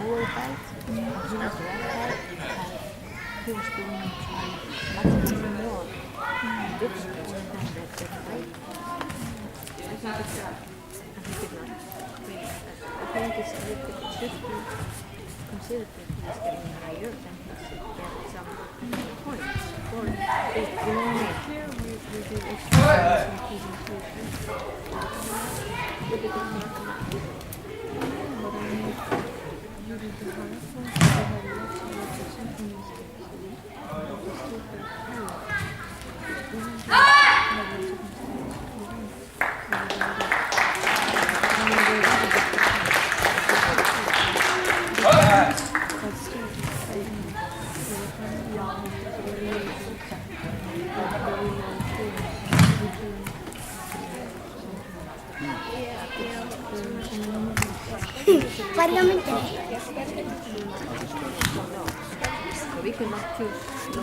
oortijd, als je het werktijd, voorstellingen van maximum more. Dus dan werd het right. I think it's not. I think it's a little bit, it should be considered that he's getting higher than he should get some points. Or if you know here we do exercise and keeping tuition. But it is not enough. But I mean, you do the higher points, you have lots of something is actually, but it's still very high. Even though you have lots of Parlamento. So we cannot choose no.